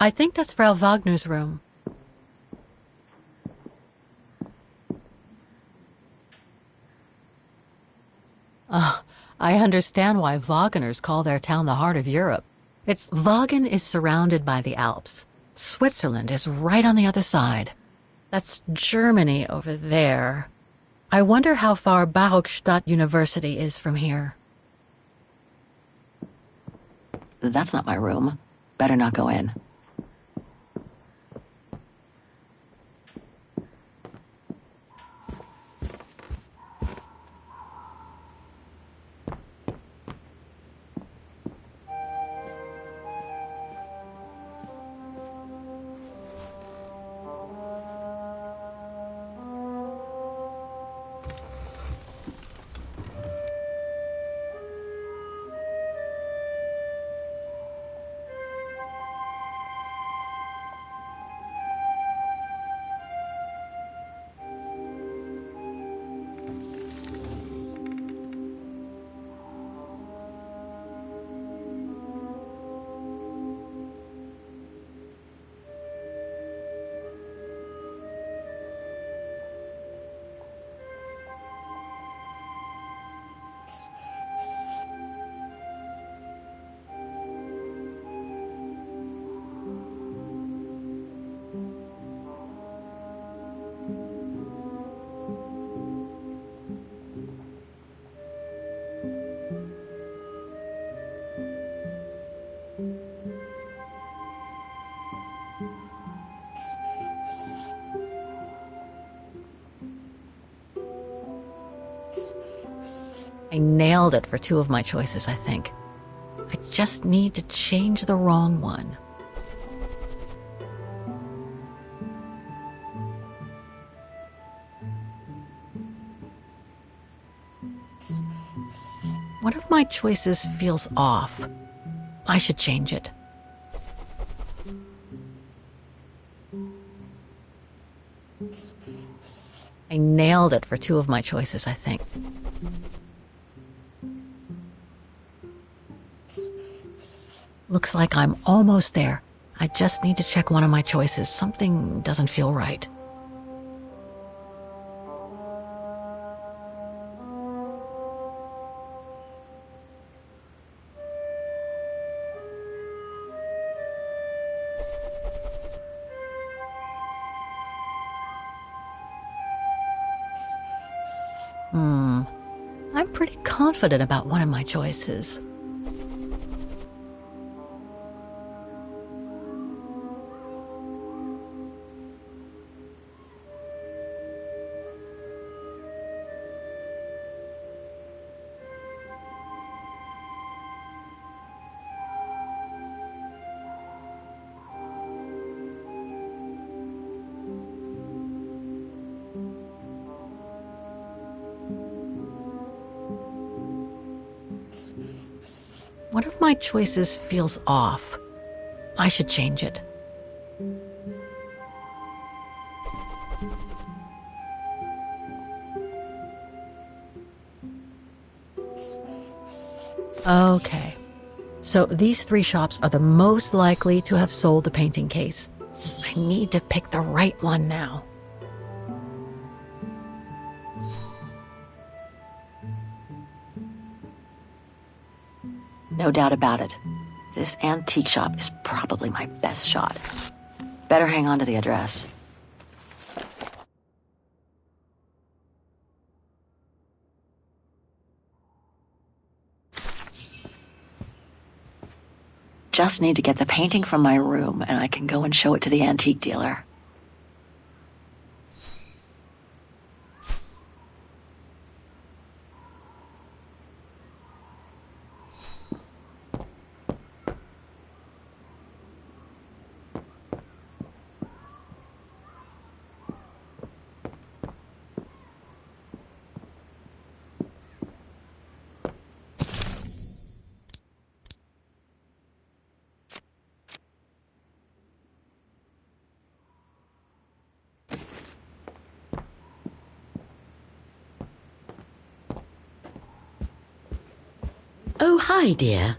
I think that's Frau Wagner's room. I understand why Wageners call their town the heart of Europe. Vaghen is surrounded by the Alps. Switzerland is right on the other side. That's Germany over there. I wonder how far Barockstadt University is from here. That's not my room. Better not go in. I nailed it for two of my choices, I think. I just need to change the wrong one. One of my choices feels off. I should change it. I nailed it for two of my choices, I think. Looks like I'm almost there. I just need to check one of my choices. Something doesn't feel right. I'm pretty confident about one of my choices. One of my choices feels off. I should change it. Okay. So these three shops are the most likely to have sold the painting case. I need to pick the right one now. No doubt about it. This antique shop is probably my best shot. Better hang on to the address. Just need to get the painting from my room and I can go and show it to the antique dealer. Oh, hi, dear.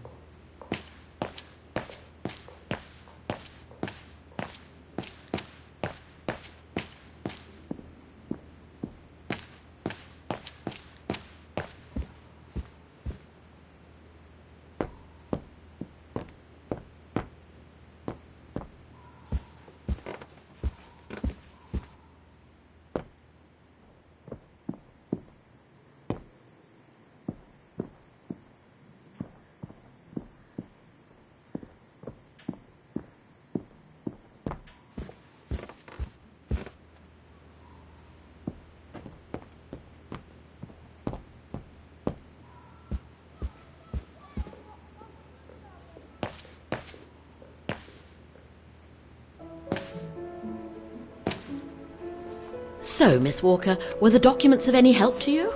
So, Miss Walker, were the documents of any help to you?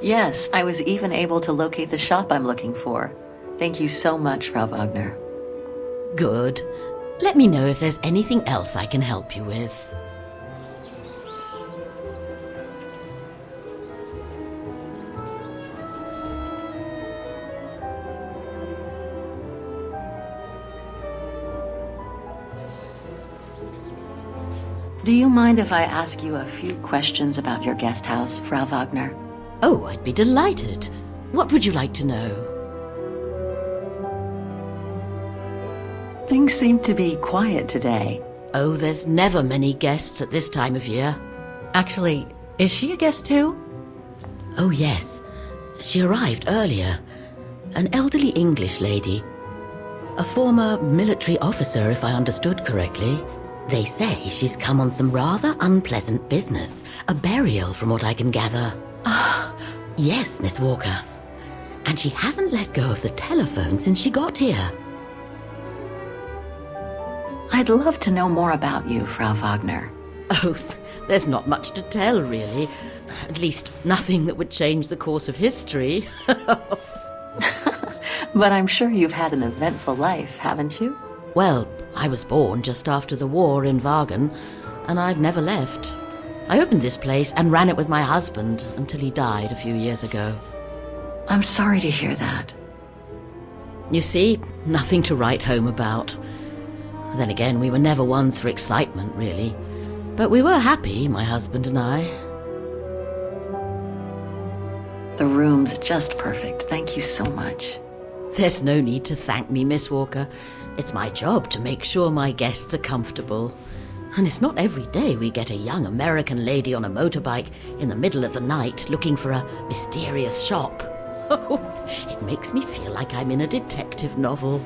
Yes, I was even able to locate the shop I'm looking for. Thank you so much, Frau Wagner. Good. Let me know if there's anything else I can help you with. Do you mind if I ask you a few questions about your guest house, Frau Wagner? Oh, I'd be delighted. What would you like to know? Things seem to be quiet today. Oh, there's never many guests at this time of year. Actually, is she a guest too? Oh, yes. She arrived earlier. An elderly English lady. A former military officer, if I understood correctly. They say she's come on some rather unpleasant business. A burial, from what I can gather. Yes, Miss Walker. And she hasn't let go of the telephone since she got here. I'd love to know more about you, Frau Wagner. Oh, there's not much to tell, really. At least nothing that would change the course of history. But I'm sure you've had an eventful life, haven't you? Well, I was born just after the war in Vaghen, and I've never left. I opened this place and ran it with my husband until he died a few years ago. I'm sorry to hear that. You see, nothing to write home about. Then again, we were never ones for excitement, really. But we were happy, my husband and I. The room's just perfect. Thank you so much. There's no need to thank me, Miss Walker. It's my job to make sure my guests are comfortable. And it's not every day we get a young American lady on a motorbike in the middle of the night looking for a mysterious shop. It makes me feel like I'm in a detective novel.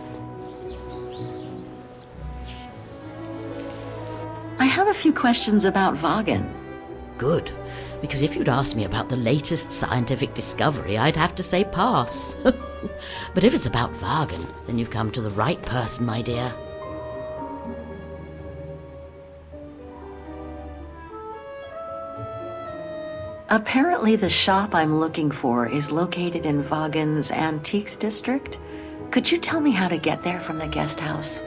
I have a few questions about Vaghen. Good, because if you'd asked me about the latest scientific discovery, I'd have to say pass. But if it's about Vaghen, then you've come to the right person, my dear. Apparently the shop I'm looking for is located in Vaghen's Antiques district. Could you tell me how to get there from the guest house?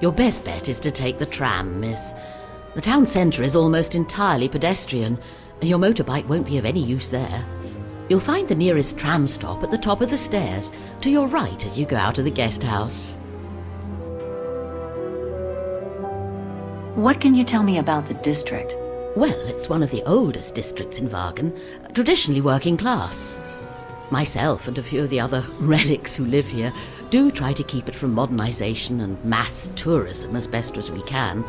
Your best bet is to take the tram, miss. The town centre is almost entirely pedestrian, and your motorbike won't be of any use there. You'll find the nearest tram stop at the top of the stairs, to your right as you go out of the guest house. What can you tell me about the district? Well, it's one of the oldest districts in Vaghen, traditionally working class. Myself and a few of the other relics who live here do try to keep it from modernisation and mass tourism as best as we can.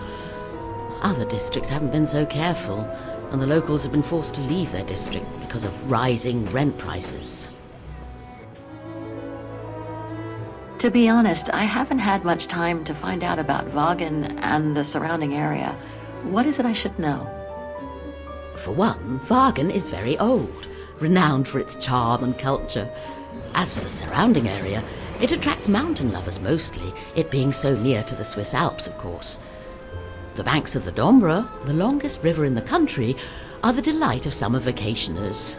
Other districts haven't been so careful, and the locals have been forced to leave their district because of rising rent prices. To be honest, I haven't had much time to find out about Vaghen and the surrounding area. What is it I should know? For one, Vaghen is very old, renowned for its charm and culture. As for the surrounding area, it attracts mountain lovers mostly, it being so near to the Swiss Alps, of course. The banks of the Dombra, the longest river in the country, are the delight of summer vacationers.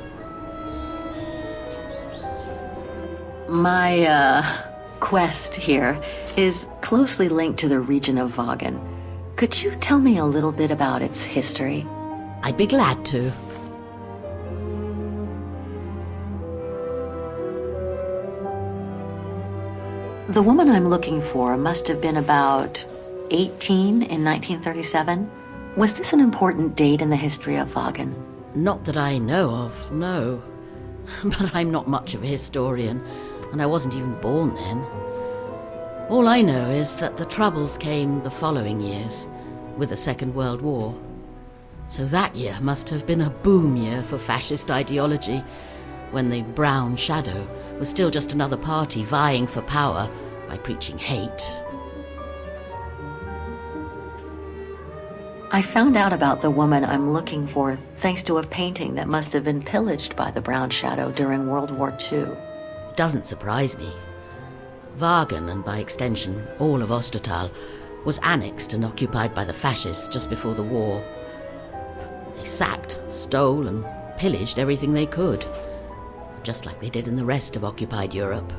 My, quest here is closely linked to the region of Vaghen. Could you tell me a little bit about its history? I'd be glad to. The woman I'm looking for must have been about 18 in 1937. Was this an important date in the history of Vaghen? Not that I know of, no. But I'm not much of a historian, and I wasn't even born then. All I know is that the Troubles came the following years, with the Second World War. So that year must have been a boom year for fascist ideology, when the Brown Shadow was still just another party vying for power by preaching hate. I found out about the woman I'm looking for thanks to a painting that must have been pillaged by the Brown Shadow during World War II. Doesn't surprise me. Vaghen, and by extension all of Ostertal, was annexed and occupied by the fascists just before the war. They sacked, stole, and pillaged everything they could, just like they did in the rest of occupied Europe.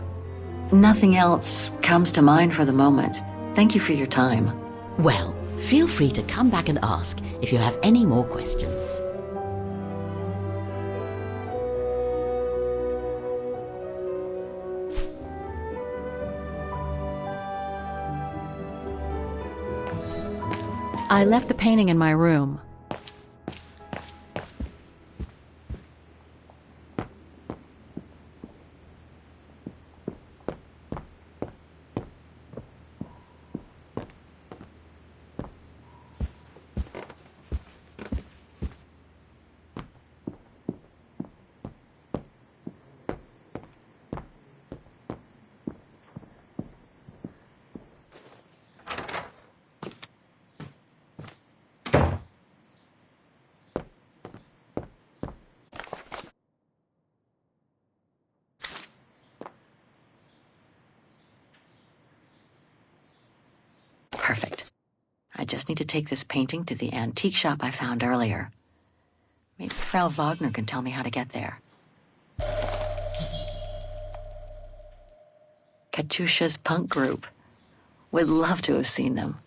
Nothing else comes to mind for the moment. Thank you for your time. Well, feel free to come back and ask if you have any more questions. I left the painting in my room. Perfect. I just need to take this painting to the antique shop I found earlier. Maybe Frau Wagner can tell me how to get there. Katusha's punk group. Would love to have seen them.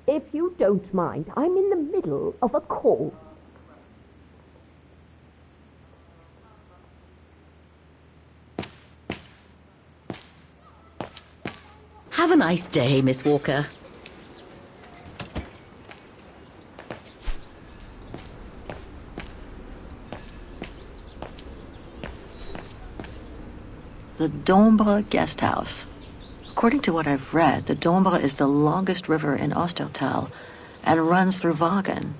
If you don't mind, I'm in the middle of a call. Have a nice day, Miss Walker. The Dombre guest house. According to what I've read, the Dombre is the longest river in Ostertal and runs through Vaghen.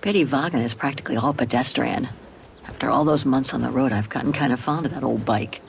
Pity Vaghen is practically all pedestrian. After all those months on the road, I've gotten kind of fond of that old bike.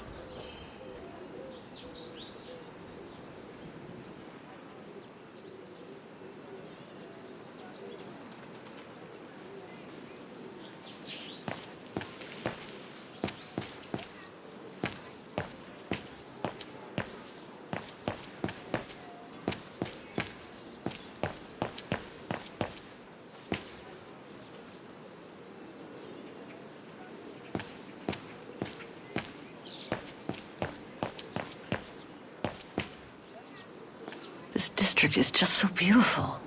This district is just so beautiful.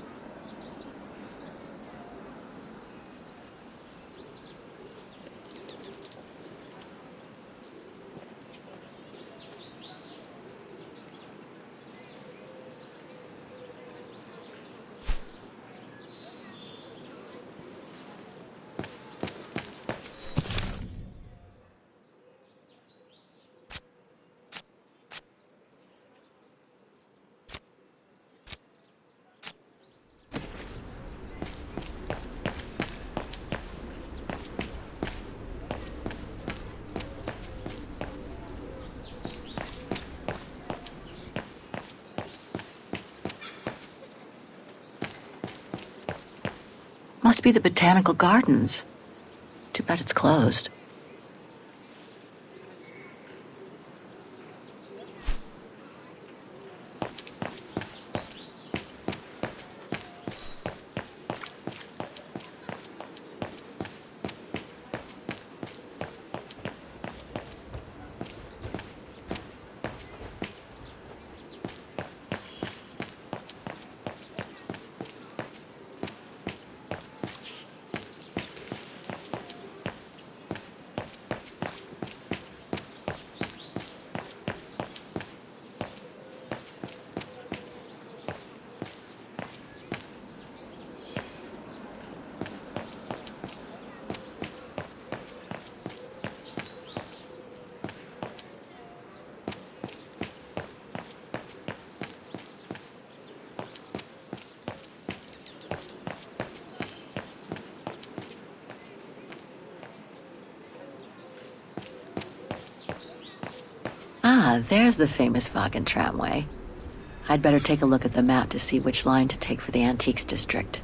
Must be the botanical gardens. Too bad it's closed. there's the famous Vaghen tramway. I'd better take a look at the map to see which line to take for the antiques district.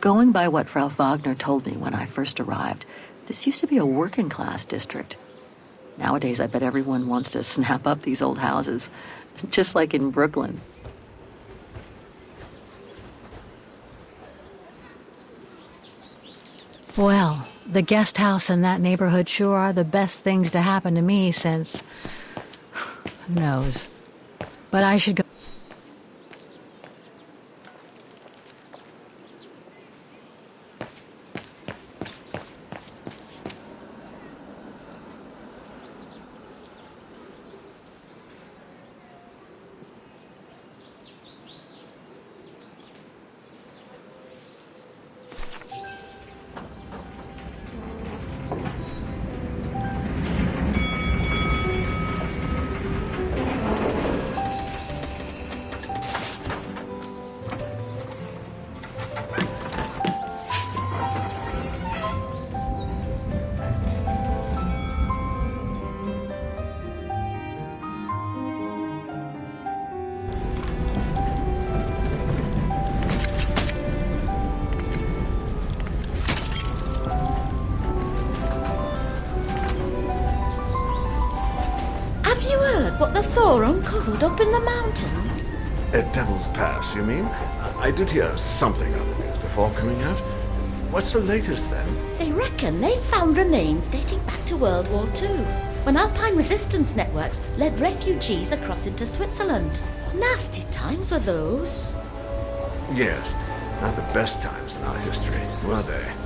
Going by what Frau Wagner told me when I first arrived, this used to be a working-class district. Nowadays, I bet everyone wants to snap up these old houses, just like in Brooklyn. Well, the guest house in that neighborhood sure are the best things to happen to me since... who knows? But I should go... What the Thor uncovered up in the mountain? At Devil's Pass, you mean? I did hear something on the news before coming out. What's the latest, then? They reckon they found remains dating back to World War II, when Alpine resistance networks led refugees across into Switzerland. Nasty times were those. Yes, not the best times in our history, were they?